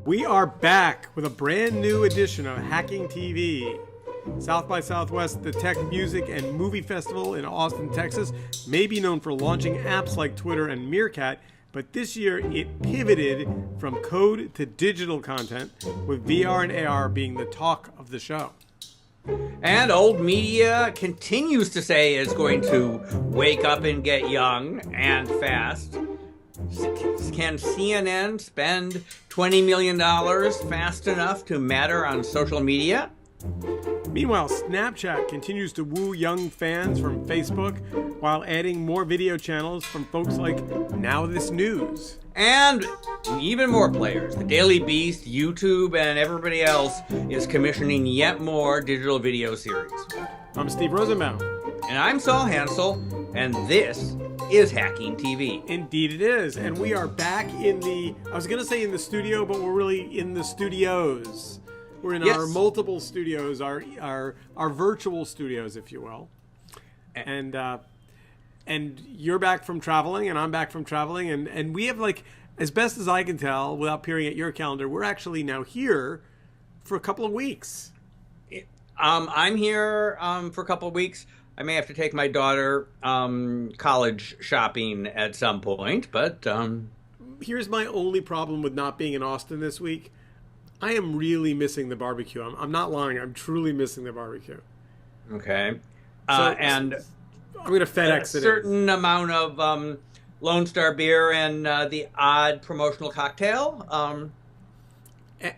We are back with a brand new edition of Hacking TV. South by Southwest, the Tech Music and Movie Festival in Austin, Texas, may be known for launching apps like Twitter and Meerkat, but this year it pivoted from code to digital content, with VR and AR being the talk of the show. And old media continues to say it's going to wake up and get young and fast. Can CNN spend $20 million fast enough to matter on social media? Meanwhile, Snapchat continues to woo young fans from Facebook while adding more video channels from folks like Now This News. And even more players. The Daily Beast, YouTube, and everybody else is commissioning yet more digital video series. I'm Steve Rosenbaum. And I'm Saul Hansel, and this is Hacking TV. Indeed it is. And we are back in I was going to say in the studio, but we're really in the studios. We're in our multiple studios, our virtual studios, if you will. And you're back from traveling, and I'm back from traveling, and we have, like, as best as I can tell, without peering at your calendar, we're actually now here for a couple of weeks. I'm here for a couple of weeks. I may have to take my daughter college shopping at some point, but... Here's my only problem with not being in Austin this week. I am really missing the barbecue. I'm not lying. I'm truly missing the barbecue. Okay. And I'm going to FedEx it. A certain amount of Lone Star beer and the odd promotional cocktail.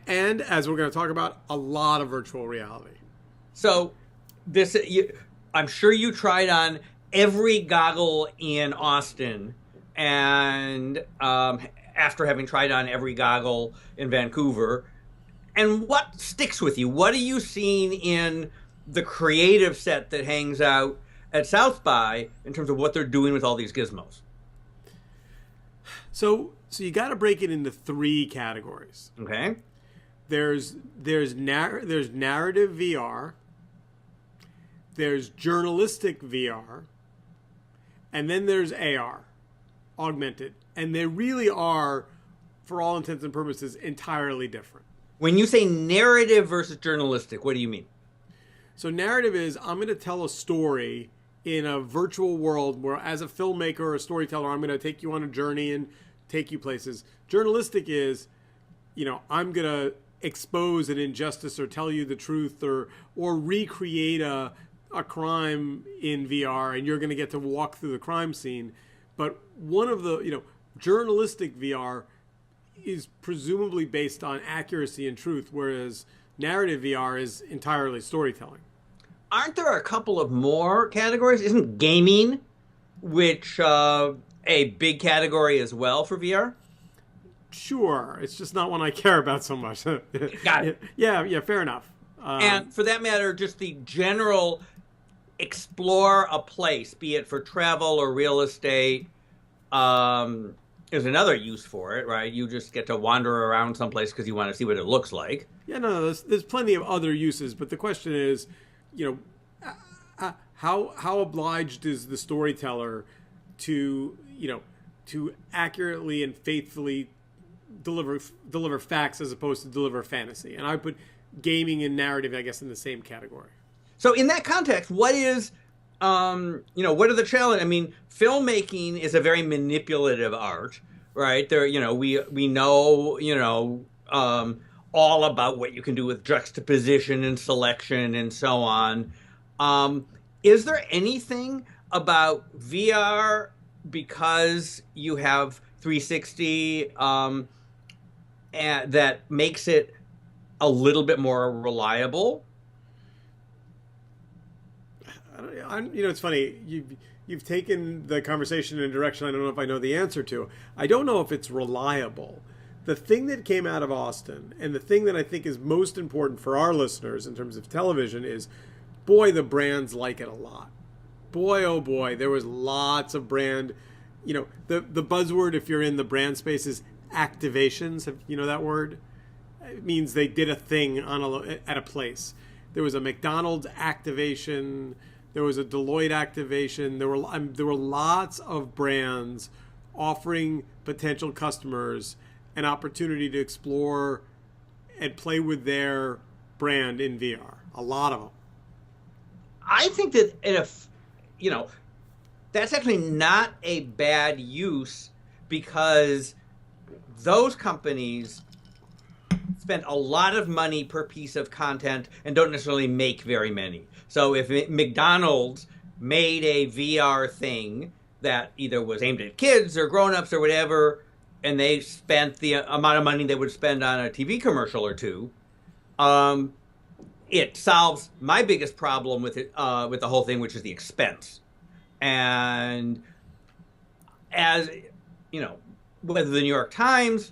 And as we're going to talk about, a lot of virtual reality. So I'm sure you tried on every goggle in Austin, and after having tried on every goggle in Vancouver. And what sticks with you? What are you seeing in the creative set that hangs out at South by in terms of what they're doing with all these gizmos? So you got to break it into three categories. Okay. There's narrative VR, there's journalistic VR, and then there's AR, augmented. And they really are, for all intents and purposes, entirely different. When you say narrative versus journalistic, what do you mean? So narrative is, I'm going to tell a story in a virtual world where, as a filmmaker or a storyteller, I'm going to take you on a journey and take you places. Journalistic is, I'm going to expose an injustice or tell you the truth or recreate a crime in VR, and you're going to get to walk through the crime scene. But one of the, journalistic VR is presumably based on accuracy and truth, whereas narrative VR is entirely storytelling. Aren't there a couple of more categories? Isn't gaming, which a big category as well for VR? Sure. It's just not one I care about so much. Got it. Yeah, fair enough. And for that matter, just the general explore a place, be it for travel or real estate, is another use for it, right? You just get to wander around someplace because you want to see what it looks like. Yeah, no, there's plenty of other uses, but the question is, how obliged is the storyteller to accurately and faithfully deliver facts as opposed to deliver fantasy? And I put gaming and narrative, I guess, in the same category. So in that context, what is, what are the challenges? I mean, filmmaking is a very manipulative art, right? There, we know, all about what you can do with juxtaposition and selection and so on. Is there anything about VR, because you have 360, and that makes it a little bit more reliable? It's funny. You've taken the conversation in a direction I don't know if I know the answer to. I don't know if it's reliable. The thing that came out of Austin, and the thing that I think is most important for our listeners in terms of television, is, boy, the brands like it a lot. Boy, oh boy, there was lots of brand. The buzzword, if you're in the brand space, is activations. You know that word? It means they did a thing at a place. There was a McDonald's activation. There was a Deloitte activation. There were lots of brands offering potential customers an opportunity to explore and play with their brand in VR. A lot of them. I think that if, that's actually not a bad use, because those companies spend a lot of money per piece of content and don't necessarily make very many. So if McDonald's made a VR thing that either was aimed at kids or grown-ups or whatever, and they spent the amount of money they would spend on a TV commercial or two, it solves my biggest problem with it, with the whole thing, which is the expense. And as whether the New York Times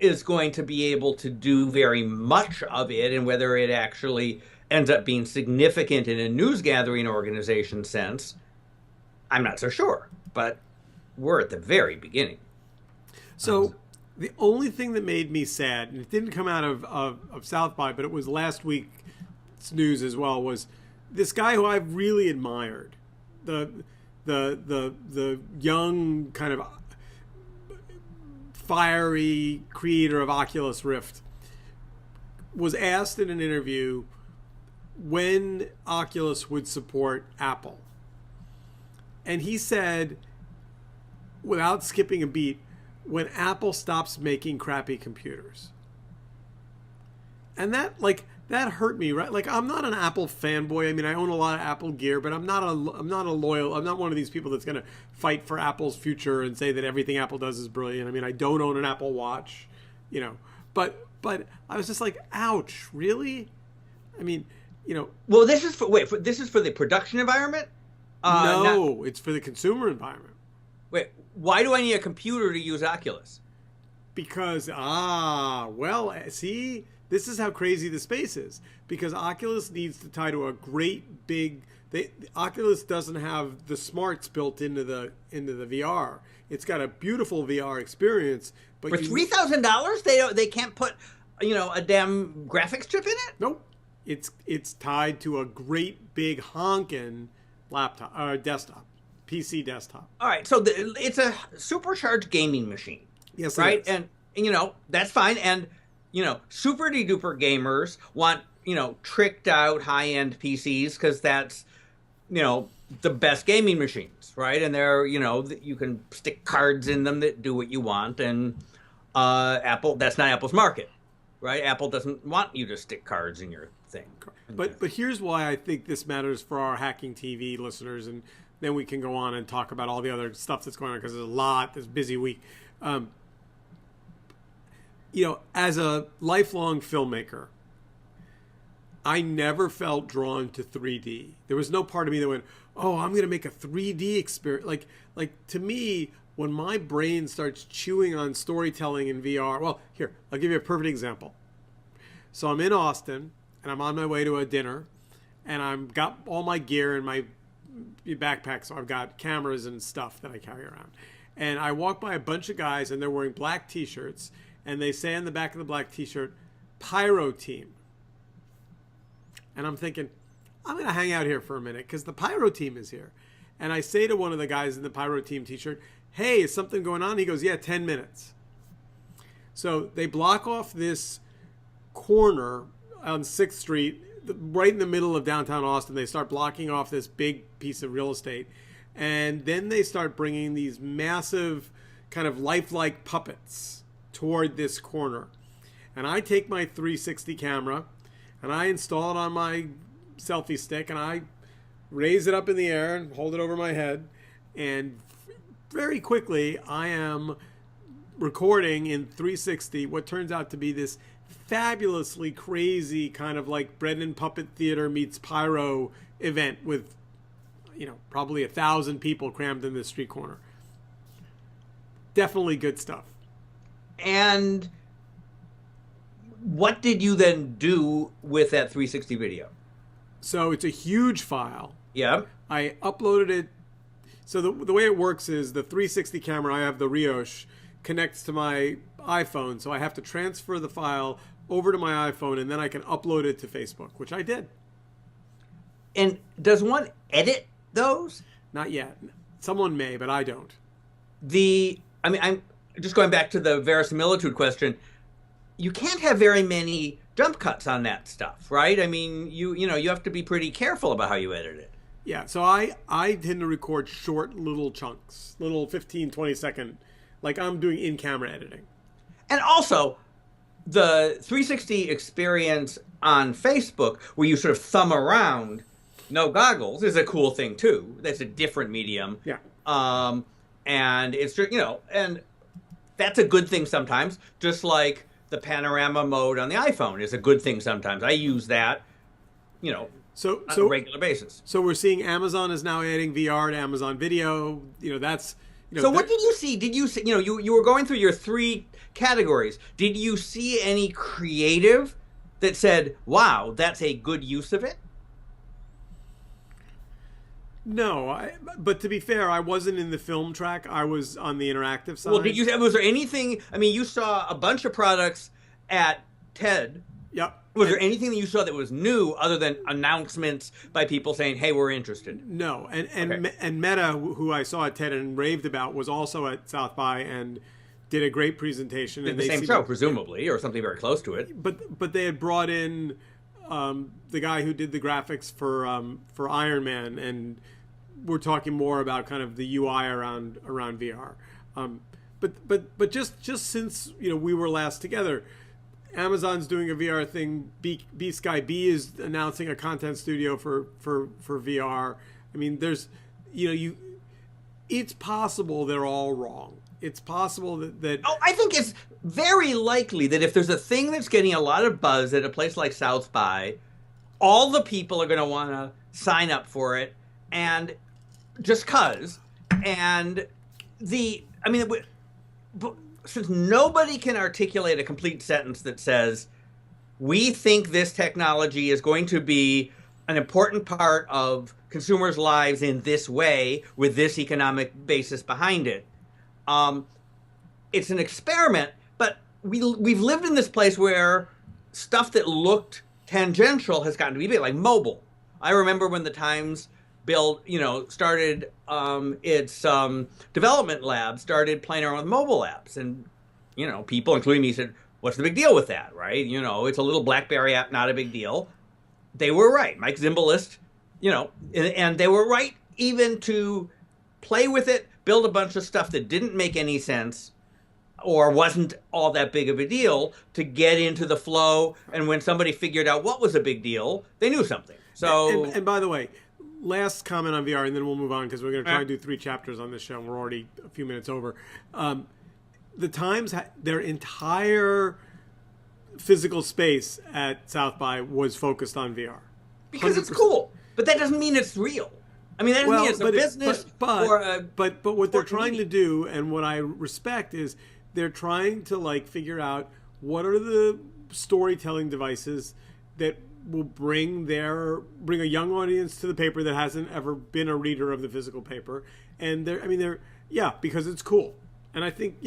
is going to be able to do very much of it, and whether it actually ends up being significant in a news gathering organization sense, I'm not so sure. But we're at the very beginning. So the only thing that made me sad, and it didn't come out of South by, but it was last week's news as well, was this guy who I've really admired, the young kind of fiery creator of Oculus Rift, was asked in an interview when Oculus would support Apple. And he said, without skipping a beat, when Apple stops making crappy computers. And that hurt me, right? Like, I'm not an Apple fanboy. I mean, I own a lot of Apple gear, but I'm not one of these people that's going to fight for Apple's future and say that everything Apple does is brilliant. I mean, I don't own an Apple Watch, but I was just like, ouch, really? I mean, Well, this is for the production environment? No, it's for the consumer environment. Wait, why do I need a computer to use Oculus? Because, see, this is how crazy the space is. Because Oculus needs to tie to a great big... Oculus doesn't have the smarts built into the VR. It's got a beautiful VR experience, but for $3,000, they can't put a damn graphics chip in it. Nope, it's tied to a great big honkin' laptop or desktop, PC desktop. All right, so it's a supercharged gaming machine. Yes, right, and that's fine. And super duper gamers want tricked out high end PCs because that's the best gaming machines, right? And they're you can stick cards in them that do what you want, and Apple, that's not Apple's market, right? Apple doesn't want you to stick cards in your thing. But here's why I think this matters for our Hacking TV listeners, and then we can go on and talk about all the other stuff that's going on, because there's a lot this busy week. As a lifelong filmmaker, I never felt drawn to 3D. There was no part of me that went, oh, I'm going to make a 3D experience. Like to me, when my brain starts chewing on storytelling in VR, well, here, I'll give you a perfect example. So I'm in Austin, and I'm on my way to a dinner, and I've got all my gear in my backpack, so I've got cameras and stuff that I carry around. And I walk by a bunch of guys, and they're wearing black T-shirts, and they say on the back of the black T-shirt, Pyro Team. And I'm thinking, I'm going to hang out here for a minute because the Pyro Team is here. And I say to one of the guys in the Pyro Team T-shirt, hey, is something going on? He goes, yeah, 10 minutes. So they block off this corner on 6th Street, right in the middle of downtown Austin. They start blocking off this big piece of real estate. And then they start bringing these massive kind of lifelike puppets toward this corner. And I take my 360 camera and I install it on my selfie stick, and I raise it up in the air and hold it over my head. And very quickly, I am recording in 360 what turns out to be this fabulously crazy kind of like Bread and Puppet Theater meets Pyro event with, probably 1,000 people crammed in this street corner. Definitely good stuff. And what did you then do with that 360 video? So it's a huge file. Yeah. I uploaded it. So the way it works is the 360 camera, I have the Rioche, connects to my iPhone. So I have to transfer the file over to my iPhone, and then I can upload it to Facebook, which I did. And does one edit those? Not yet. Someone may, but I don't. I'm just going back to the verisimilitude question. you can't have very many jump cuts on that stuff, right? I mean, you have to be pretty careful about how you edit it. Yeah, so I tend to record short little chunks, little 15, 20-second, like I'm doing in-camera editing. And also, the 360 experience on Facebook, where you sort of thumb around, no goggles, is a cool thing too. That's a different medium. Yeah. And it's, and that's a good thing sometimes, just like the panorama mode on the iPhone is a good thing sometimes. I use that, So on a regular basis. So we're seeing Amazon is now adding VR to Amazon Video. That's So what did you see? Did you see, you were going through your 3 categories. Did you see any creative that said, "Wow, that's a good use of it"? No, but to be fair, I wasn't in the film track. I was on the interactive side. Well, was there anything? I mean, you saw a bunch of products at TED. Yep. Was there anything that you saw that was new other than announcements by people saying, "Hey, we're interested"? No, and Okay. and Meta, who I saw at TED and raved about, was also at South by and did a great presentation. Did and the they same seemed- show, presumably, or something very close to it. But they had brought in the guy who did the graphics for Iron Man, and we're talking more about kind of the UI around VR. But just since we were last together, Amazon's doing a VR thing. B Sky B is announcing a content studio for VR. I mean, there's it's possible they're all wrong. It's possible that Oh, I think it's very likely that if there's a thing that's getting a lot of buzz at a place like South by, all the people are going to want to sign up for it, and just cause. And since nobody can articulate a complete sentence that says, "We think this technology is going to be an important part of consumers' lives in this way with this economic basis behind it," it's an experiment, but we've lived in this place where stuff that looked tangential has gotten to be big, like mobile. I remember when the Times started its development lab, started playing around with mobile apps, and people, including me, said, "What's the big deal with that?" Right? It's a little BlackBerry app, not a big deal. They were right. Mike Zimbalist, and they were right even to play with it, build a bunch of stuff that didn't make any sense or wasn't all that big of a deal to get into the flow. And when somebody figured out what was a big deal, they knew something. So, and by the way, last comment on VR, and then we'll move on because we're going to try and do 3 chapters on this show, and we're already a few minutes over. The Times, their entire physical space at South by was focused on VR. Because it's cool, but that doesn't mean it's real. I mean, that doesn't mean it's a business but what they're trying to do, and what I respect, is they're trying to figure out what are the storytelling devices that will bring a young audience to the paper that hasn't ever been a reader of the physical paper, and because it's cool. And I think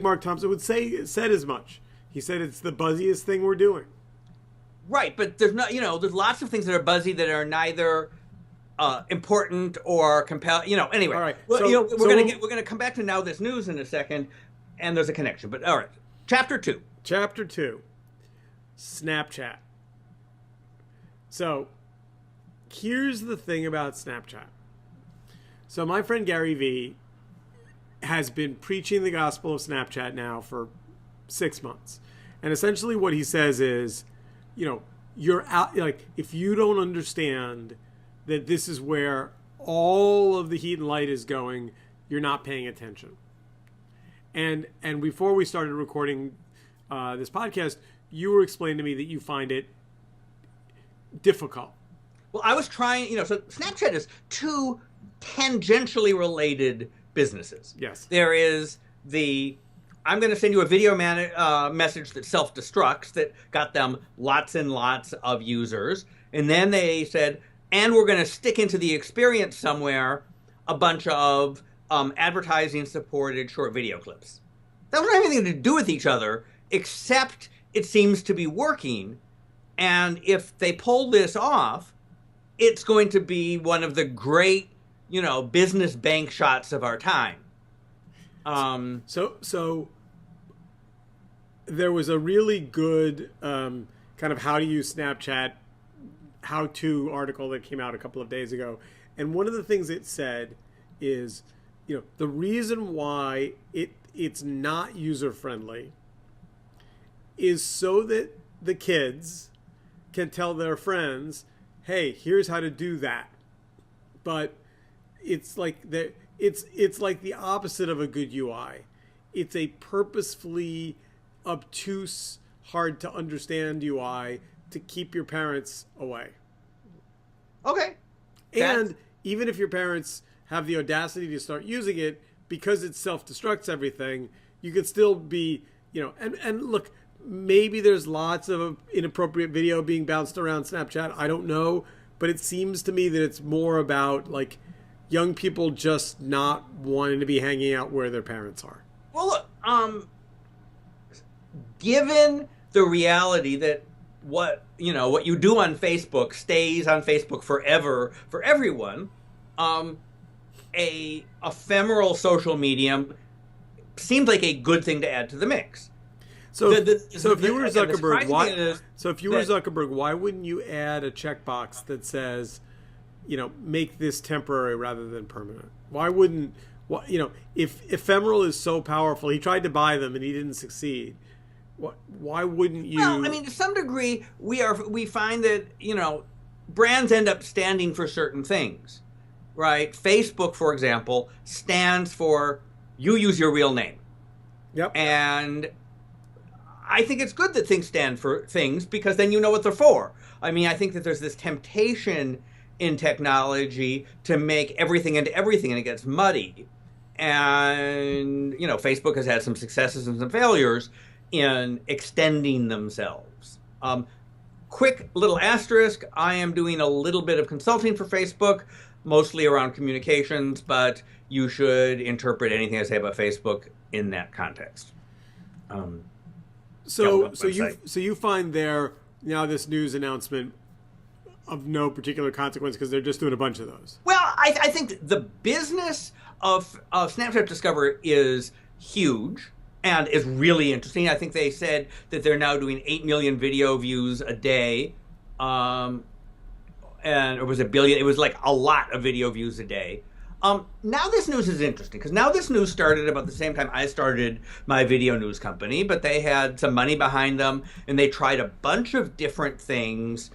Mark Thompson said as much. He said it's the buzziest thing we're doing. Right, but there's there's lots of things that are buzzy that are neither important or compelling. Anyway. All right. We're gonna come back to Now This News in a second, and there's a connection. But all right, Chapter 2. Chapter 2, Snapchat. So, here's the thing about Snapchat. So my friend Gary Vee has been preaching the gospel of Snapchat now for 6 months. And essentially what he says is, you're out, if you don't understand that this is where all of the heat and light is going, you're not paying attention. And before we started recording this podcast, you were explaining to me that you find it difficult. Well, I was trying, so Snapchat is 2 tangentially related businesses. Yes. There is I'm going to send you a video message that self-destructs that got them lots and lots of users. And then they said, and we're going to stick into the experience somewhere a bunch of advertising-supported short video clips. That doesn't have anything to do with each other, except it seems to be working. And if they pull this off, it's going to be one of the great, business bank shots of our time. So there was a really good kind of how to use Snapchat how-to article that came out a couple of days ago, and one of the things it said is, the reason why it's not user friendly is so that the kids can tell their friends, "Hey, here's how to do that." But it's like it's like the opposite of a good UI. It's a purposefully obtuse, hard to understand UI to keep your parents away. Okay. And even if your parents have the audacity to start using it, because it self-destructs everything, you could still be, and look, maybe there's lots of inappropriate video being bounced around Snapchat. I don't know. But it seems to me that it's more about like young people just not wanting to be hanging out where their parents are. Well, look, given the reality that what you do on Facebook stays on Facebook forever for everyone, a ephemeral social medium seems like a good thing to add to the mix. So if you were Zuckerberg, why wouldn't you add a checkbox that says, make this temporary rather than permanent? Why wouldn't, if ephemeral is so powerful, he tried to buy them and he didn't succeed. Why wouldn't you? Well, I mean, to some degree, we find that brands end up standing for certain things, right? Facebook, for example, stands for you use your real name. Yep. And I think it's good that things stand for things because then you know what they're for. I mean, I think that there's this temptation in technology to make everything into everything, and it gets muddy. And, Facebook has had some successes and some failures in extending themselves. Quick little asterisk, I am doing a little bit of consulting for Facebook, mostly around communications, but you should interpret anything I say about Facebook in that context. So you find this news announcement of no particular consequence because they're just doing a bunch of those. Well, I think the business of Snapchat Discover is huge and is really interesting. I think they said that they're now doing 8 million video views a day, and it was 1 billion. It was like a lot of video views a day. Now this news is interesting because now this news started about the same time I started my video news company, but they had some money behind them and they tried a bunch of different things,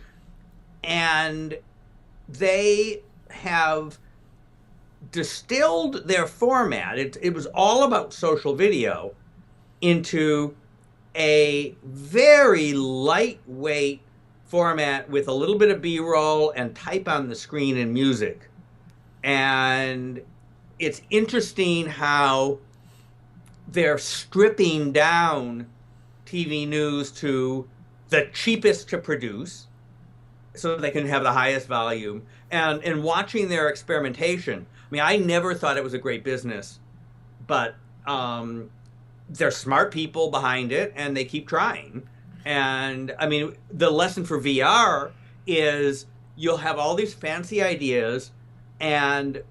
and they have distilled their format. It was all about social video into a very lightweight format with a little bit of B-roll and type on the screen and music. And it's interesting how they're stripping down TV news to the cheapest to produce so they can have the highest volume. And in watching their experimentation, I mean, I never thought it was a great business, but they're smart people behind it and they keep trying. And I mean, the lesson for VR is you'll have all these fancy ideas, and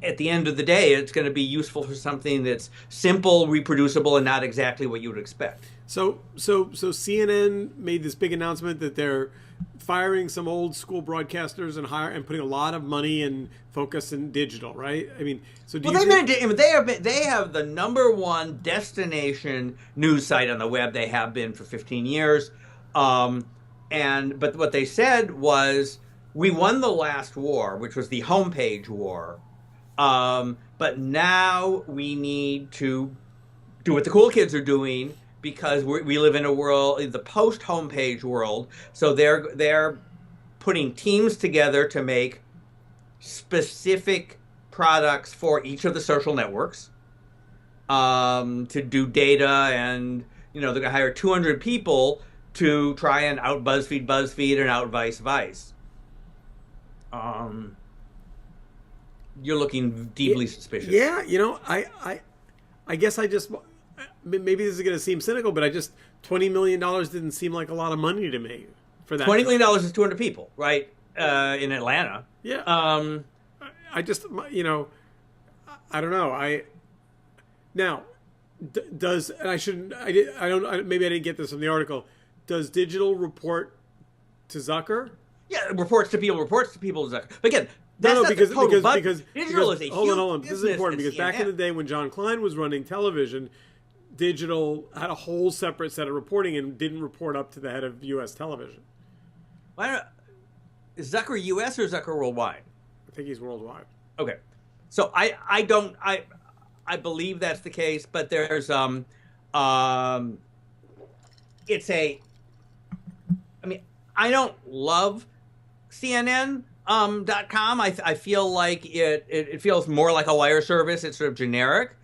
at the end of the day, it's going to be useful for something that's simple, reproducible, and not exactly what you would expect. So CNN made this big announcement that they're firing some old school broadcasters and putting a lot of money and focus in digital, right? I mean, so they have the #1 destination news site on the web. They have been for 15 years, but what they said was, we won the last war, which was the homepage war. But now we need to do what the cool kids are doing because we live in a world, the post-homepage world. So they're putting teams together to make specific products for each of the social networks, to do data, and they're going to hire 200 people to try and out BuzzFeed and out Vice. You're looking deeply suspicious. Yeah, I guess I just, maybe this is going to seem cynical, but $20 million didn't seem like a lot of money to me for that. $20 million is 200 people, right? In Atlanta. Yeah. I just, I don't know. Now, does, and I shouldn't, I don't, maybe I didn't get this from the article. Does digital report to Zucker? Yeah, reports to people. But again, No, that's no, not because the total because budget. because Digital because is a hold huge on. This is business important to because back in the CNN. day when John Klein was running television, digital had a whole separate set of reporting and didn't report up to the head of U.S. television. Why not? Is Zucker U.S. or Zucker worldwide? I think he's worldwide. Okay, so I believe that's the case, but there's it's a. I mean, I don't love CNN. .com. I feel like it feels more like a wire service. It's sort of generic,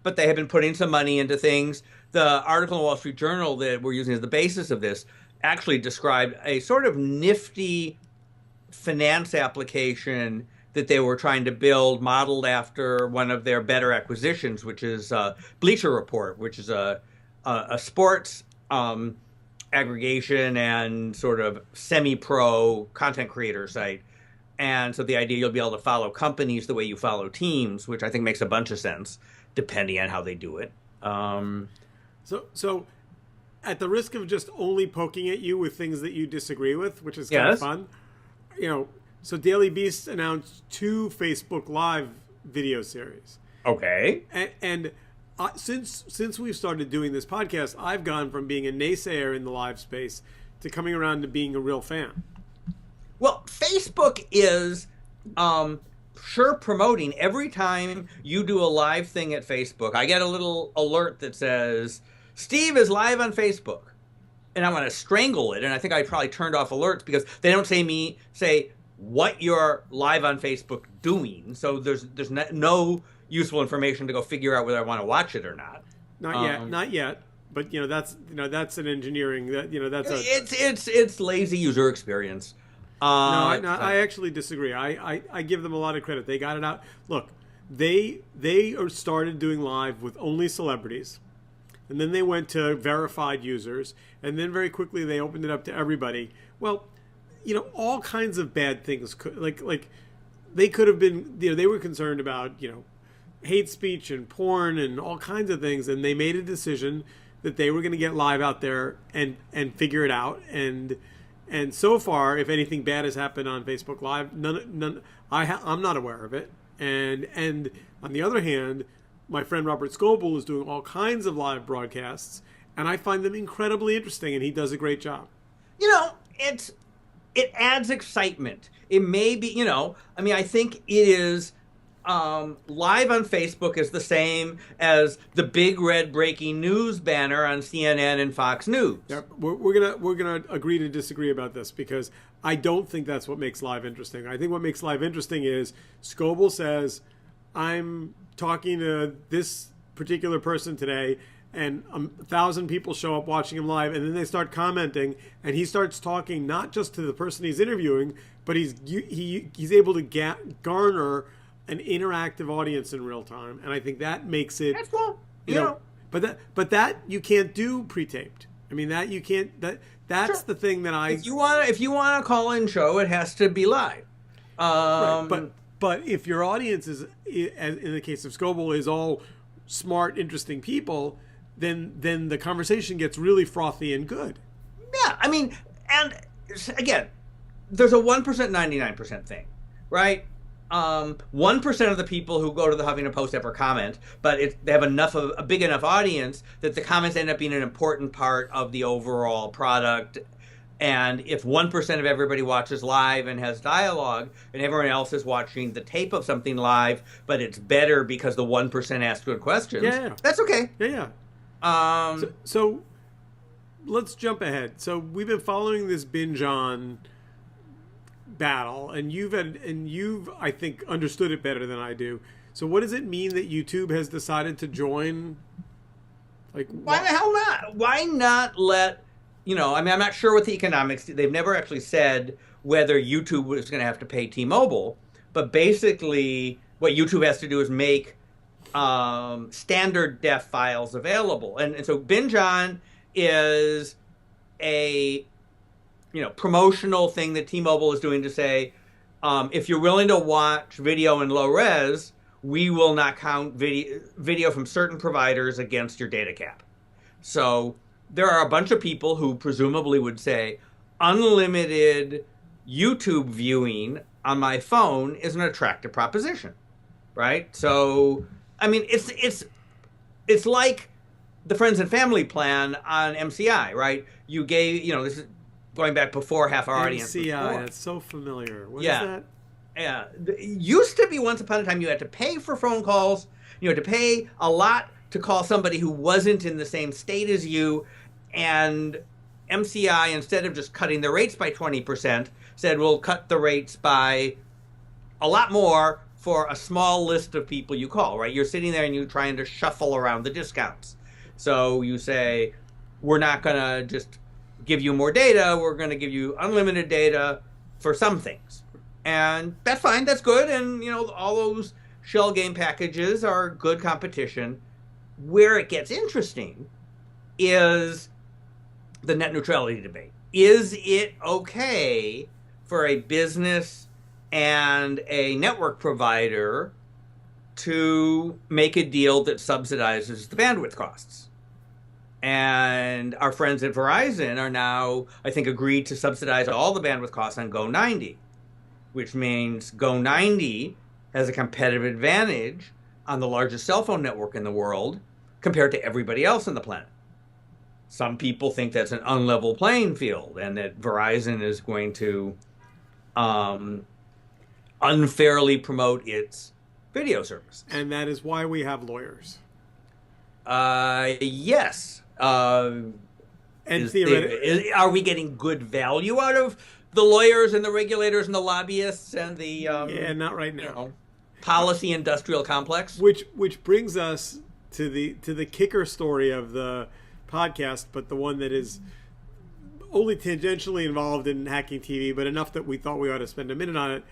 but they have been putting some money into things. The article in the Wall Street Journal that we're using as the basis of this actually described a sort of nifty finance application that they were trying to build, modeled after one of their better acquisitions, which is Bleacher Report, which is a sports aggregation and sort of semi-pro content creator site. And so the idea you'll be able to follow companies the way you follow teams, which I think makes a bunch of sense, depending on how they do it. So, at the risk of just only poking at you with things that you disagree with, which is kind of fun, so Daily Beast announced 2 Facebook Live video series. Okay. And since we've started doing this podcast, I've gone from being a naysayer in the live space to coming around to being a real fan. Well, Facebook is sure promoting. Every time you do a live thing at Facebook, I get a little alert that says, Steve is live on Facebook. And I want to strangle it. And I think I probably turned off alerts because they don't say what you're live on Facebook doing. So there's no useful information to go figure out whether I want to watch it or not. Not yet. But that's an engineering it's lazy user experience. I actually disagree. I give them a lot of credit. They got it out. Look, they started doing live with only celebrities, and then they went to verified users, and then very quickly they opened it up to everybody. Well, all kinds of bad things could like they could have been. They were concerned about hate speech and porn and all kinds of things, and they made a decision that they were going to get live out there and figure it out. And so far, if anything bad has happened on Facebook Live, I'm not aware of it. And on the other hand, my friend Robert Scoble is doing all kinds of live broadcasts, and I find them incredibly interesting, and he does a great job. It adds excitement. It may be, I think it is. Live on Facebook is the same as the big red breaking news banner on CNN and Fox News. Yeah, we're gonna agree to disagree about this because I don't think that's what makes live interesting. I think what makes live interesting is Scoble says, "I'm talking to this particular person today," and 1,000 people show up watching him live, and then they start commenting, and he starts talking not just to the person he's interviewing, but he's able to garner an interactive audience in real time, and I think that makes it. That's cool. But that you can't do pre-taped. I mean that you can't. That's Sure. the thing that I. If you want a call-in show, it has to be live. Right, but if your audience is, as in the case of Scoble, is all smart, interesting people, then the conversation gets really frothy and good. Yeah, and again, there's a 1%, 99% thing, right? 1% of the people who go to the Huffington Post ever comment, but they have a big enough audience that the comments end up being an important part of the overall product. And if 1% of everybody watches live and has dialogue, and everyone else is watching the tape of something live, but it's better because the 1% asked good questions, that's okay. Yeah. So let's jump ahead. So we've been following this binge on battle, and you've I think understood it better than I do. So what does it mean that YouTube has decided to join? Why the hell not? Why not let I'm not sure what the economics. They've never actually said whether YouTube was going to have to pay T-Mobile, but basically what YouTube has to do is make standard def files available, and so binge on is a promotional thing that T-Mobile is doing to say, if you're willing to watch video in low res, we will not count video from certain providers against your data cap. So there are a bunch of people who presumably would say unlimited YouTube viewing on my phone is an attractive proposition, right? So, I mean, it's like the friends and family plan on MCI, right? You gave, this is going back before half our audience. MCI, that's so familiar. What is that? Yeah. It used to be once upon a time you had to pay for phone calls. You had to pay a lot to call somebody who wasn't in the same state as you. And MCI, instead of just cutting the rates by 20%, said we'll cut the rates by a lot more for a small list of people you call, right? You're sitting there and you're trying to shuffle around the discounts. So you say, we're not going to just give you more data. We're going to give you unlimited data for some things. And that's fine. That's good. And, all those shell game packages are good competition. Where it gets interesting is the net neutrality debate. Is it okay for a business and a network provider to make a deal that subsidizes the bandwidth costs? And our friends at Verizon are now, I think, agreed to subsidize all the bandwidth costs on Go90, which means Go90 has a competitive advantage on the largest cell phone network in the world compared to everybody else on the planet. Some people think that's an unlevel playing field and that Verizon is going to unfairly promote its video service. And that is why we have lawyers. Yes. And are we getting good value out of the lawyers and the regulators and the lobbyists and the yeah, not right now. Policy industrial complex? Which brings us to the kicker story of the podcast, but the one that is only tangentially involved in hacking TV, but enough that we thought we ought to spend a minute on it,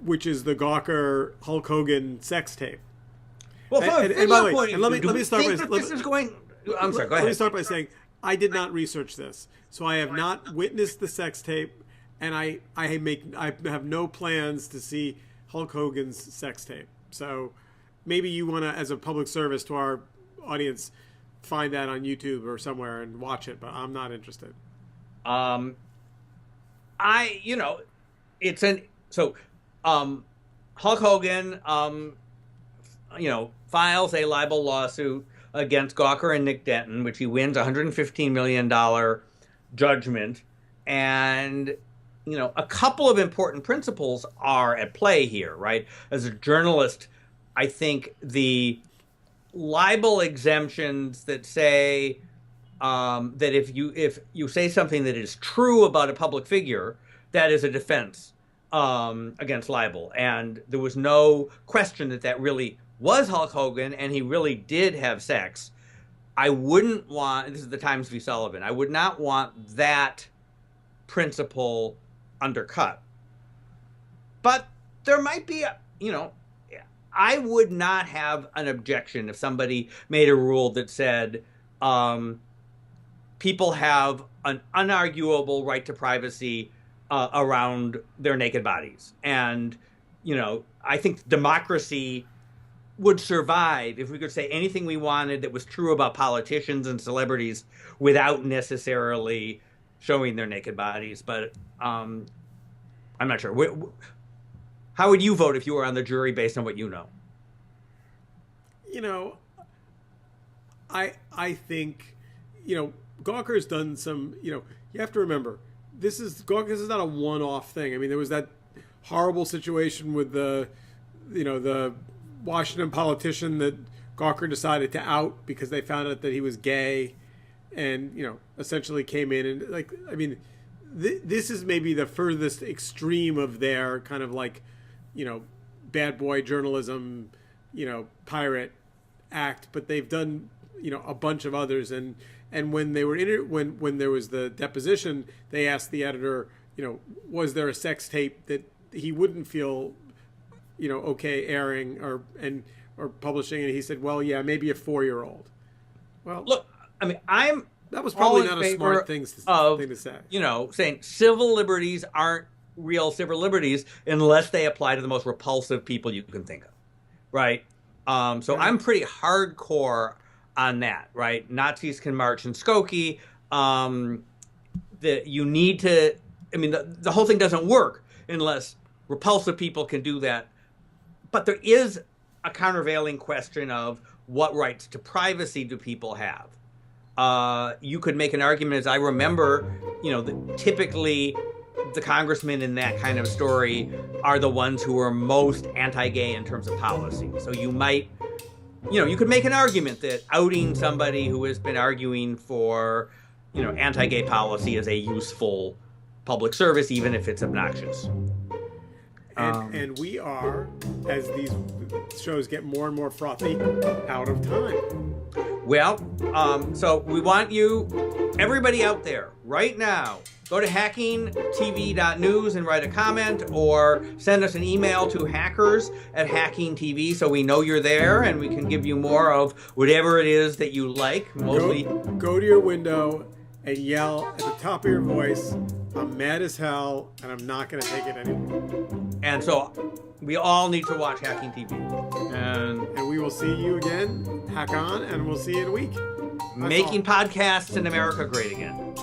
which is the Gawker Hulk Hogan sex tape. Well, and by the way, let me start by I'm sorry, go ahead. Let me start by saying I did not research this, so I have not witnessed the sex tape, and I have no plans to see Hulk Hogan's sex tape. So maybe you want to, as a public service to our audience, find that on YouTube or somewhere and watch it, but I'm not interested. Hulk Hogan, files a libel lawsuit against Gawker and Nick Denton, which he wins $115 million judgment. And, a couple of important principles are at play here, right? As a journalist, I think the libel exemptions that say that if you say something that is true about a public figure, that is a defense against libel. And there was no question that really was Hulk Hogan, and he really did have sex. I wouldn't want, this is the Times v. Sullivan, I would not want that principle undercut. But there might be, I would not have an objection if somebody made a rule that said people have an unarguable right to privacy around their naked bodies. And, I think democracy would survive if we could say anything we wanted that was true about politicians and celebrities without necessarily showing their naked bodies. But I'm not sure. How would you vote if you were on the jury based on what you know? I think, Gawker's done some, you have to remember, this is not a one-off thing. I mean, there was that horrible situation with the Washington politician that Gawker decided to out because they found out that he was gay, and essentially came in and this is maybe the furthest extreme of their kind of bad boy journalism, pirate act, but they've done a bunch of others, and when they were when there was the deposition, they asked the editor, was there a sex tape that he wouldn't feel okay airing or publishing, and he said, well, yeah, maybe a 4-year-old. Well, look, I mean, that was probably not a smart thing to say. Saying civil liberties aren't real civil liberties unless they apply to the most repulsive people you can think of. right? So I'm pretty hardcore on that, right? Nazis can march in Skokie. That you need to. I mean, the whole thing doesn't work unless repulsive people can do that. But there is a countervailing question of what rights to privacy do people have? You could make an argument, as I remember, typically the congressmen in that kind of story are the ones who are most anti-gay in terms of policy. So you might, you could make an argument that outing somebody who has been arguing for, anti-gay policy is a useful public service, even if it's obnoxious. And we are, as these shows get more and more frothy, out of time. Well, so we want you, everybody out there, right now, go to hackingtv.news and write a comment, or send us an email to hackers@hackingtv so we know you're there and we can give you more of whatever it is that you like. Mostly, go to your window and yell at the top of your voice, "I'm mad as hell and I'm not going to take it anymore." And so we all need to watch Hacking TV. And we will see you again. Hack on, and we'll see you in a week. Making podcasts in America great again.